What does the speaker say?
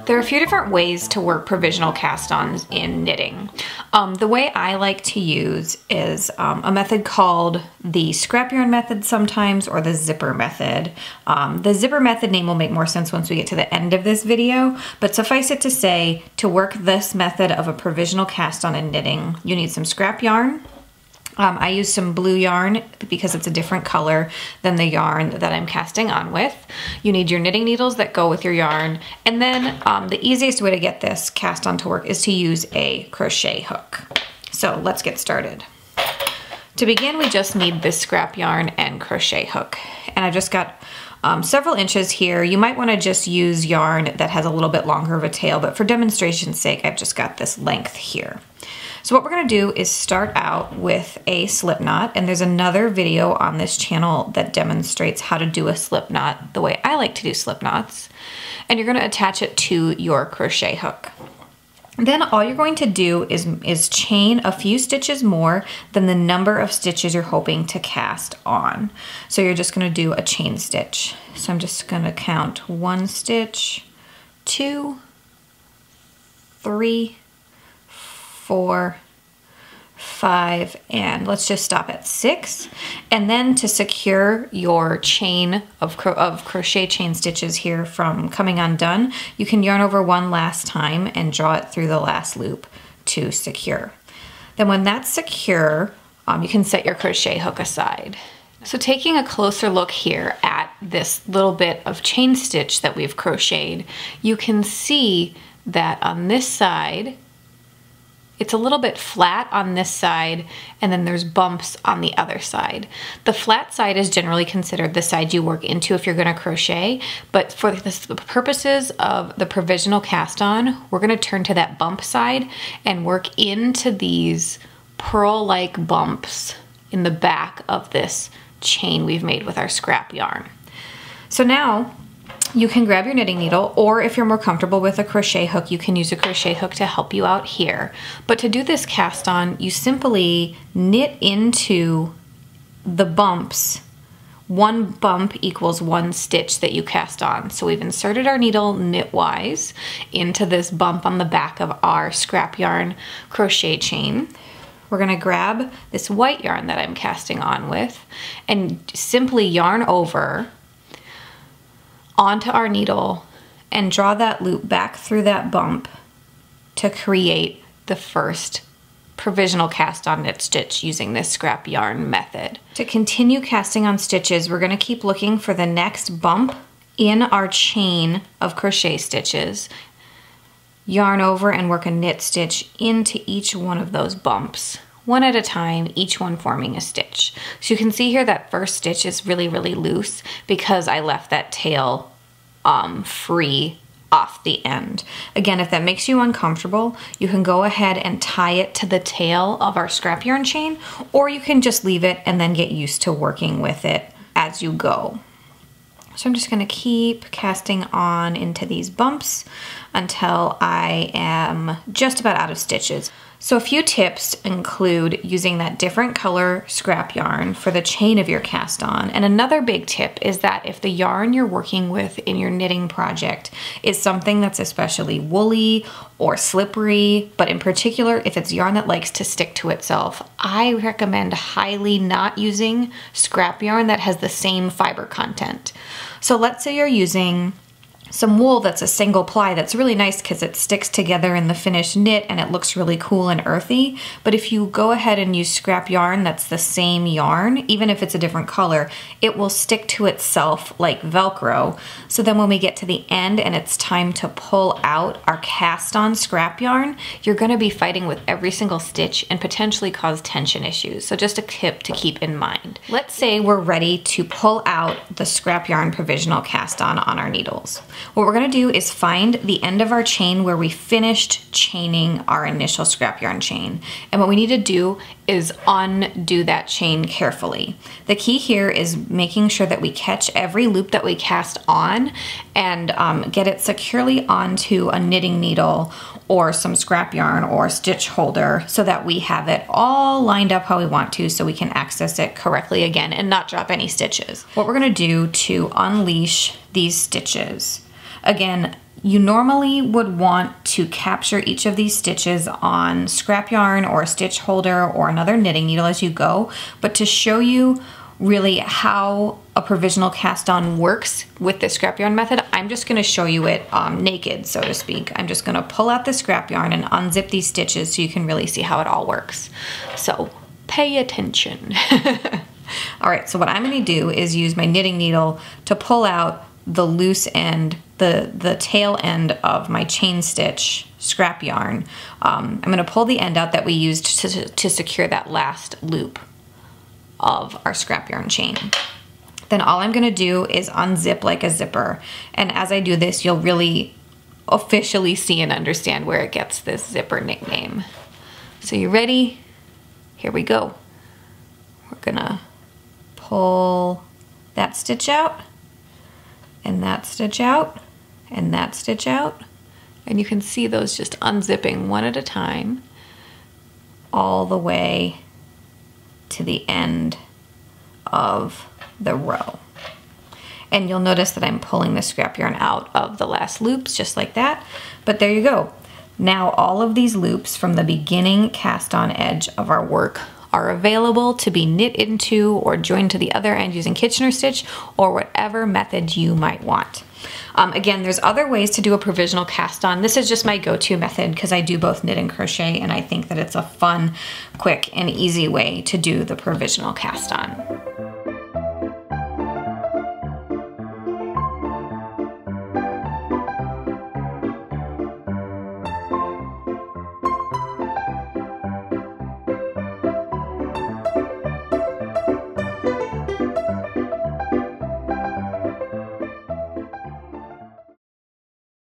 There are a few different ways to work provisional cast-ons in knitting. The way I like to use is a method called the scrap yarn method sometimes, or the zipper method. The zipper method name will make more sense once we get to the end of this video, but suffice it to say, to work this method of a provisional cast-on in knitting, you need some scrap yarn. I use some blue yarn because it's a different color than the yarn that I'm casting on with. You need your knitting needles that go with your yarn. And then the easiest way to get this cast on to work is to use a crochet hook. So let's get started. To begin, we just need this scrap yarn and crochet hook. And I've just got several inches here. You might want to just use yarn that has a little bit longer of a tail, but for demonstration's sake, I've just got this length here. So what we're going to do is start out with a slip knot, and there's another video on this channel that demonstrates how to do a slip knot the way I like to do slip knots. And you're going to attach it to your crochet hook. Then all you're going to do is chain a few stitches more than the number of stitches you're hoping to cast on. So you're just going to do a chain stitch. So I'm just going to count 1 stitch, 2, 3, 4, 5, and let's just stop at 6. And then to secure your chain of crochet chain stitches here from coming undone, you can yarn over one last time and draw it through the last loop to secure. Then when that's secure, you can set your crochet hook aside. So taking a closer look here at this little bit of chain stitch that we've crocheted, you can see that on this side, it's a little bit flat on this side, and then there's bumps on the other side. The flat side is generally considered the side you work into if you're going to crochet, but for the purposes of the provisional cast on, we're going to turn to that bump side and work into these purl-like bumps in the back of this chain we've made with our scrap yarn. So now, you can grab your knitting needle, or if you're more comfortable with a crochet hook, you can use a crochet hook to help you out here. But to do this cast on, you simply knit into the bumps. 1 bump equals 1 stitch that you cast on. So we've inserted our needle knitwise into this bump on the back of our scrap yarn crochet chain. We're going to grab this white yarn that I'm casting on with and simply yarn over onto our needle and draw that loop back through that bump to create the first provisional cast on knit stitch using this scrap yarn method. To continue casting on stitches, we're going to keep looking for the next bump in our chain of crochet stitches, yarn over and work a knit stitch into each one of those bumps, one at a time, each one forming a stitch. So you can see here that first stitch is really, really loose because I left that tail free off the end. Again, if that makes you uncomfortable, you can go ahead and tie it to the tail of our scrap yarn chain, or you can just leave it and then get used to working with it as you go. So I'm just going to keep casting on into these bumps until I am just about out of stitches. So a few tips include using that different color scrap yarn for the chain of your cast on. And another big tip is that if the yarn you're working with in your knitting project is something that's especially woolly or slippery, but in particular, if it's yarn that likes to stick to itself, I recommend highly not using scrap yarn that has the same fiber content. So let's say you're using some wool that's a single ply that's really nice because it sticks together in the finished knit and it looks really cool and earthy. But if you go ahead and use scrap yarn that's the same yarn, even if it's a different color, it will stick to itself like Velcro. So then when we get to the end and it's time to pull out our cast on scrap yarn, you're going to be fighting with every single stitch and potentially cause tension issues. So just a tip to keep in mind. Let's say we're ready to pull out the scrap yarn provisional cast on our needles. What we're going to do is find the end of our chain where we finished chaining our initial scrap yarn chain. And what we need to do is undo that chain carefully. The key here is making sure that we catch every loop that we cast on and get it securely onto a knitting needle or some scrap yarn or stitch holder so that we have it all lined up how we want to so we can access it correctly again and not drop any stitches. What we're going to do to unleash these stitches, again, you normally would want to capture each of these stitches on scrap yarn or a stitch holder or another knitting needle as you go, but to show you really how a provisional cast on works with the scrap yarn method, I'm just gonna show you it naked, so to speak. I'm just gonna pull out the scrap yarn and unzip these stitches so you can really see how it all works. So pay attention. All right, so what I'm gonna do is use my knitting needle to pull out the loose end, the tail end of my chain stitch scrap yarn. I'm gonna pull the end out that we used to secure that last loop of our scrap yarn chain. Then all I'm gonna do is unzip like a zipper. And as I do this, you'll really officially see and understand where it gets this zipper nickname. So you ready? Here we go. We're gonna pull that stitch out, and that stitch out, and that stitch out. And you can see those just unzipping one at a time all the way to the end of the row. And you'll notice that I'm pulling the scrap yarn out of the last loops just like that. But there you go. Now all of these loops from the beginning cast on edge of our work are available to be knit into or joined to the other end using Kitchener stitch or whatever method you might want. Again, there's other ways to do a provisional cast on. This is just my go-to method because I do both knit and crochet, and I think that it's a fun, quick, and easy way to do the provisional cast on.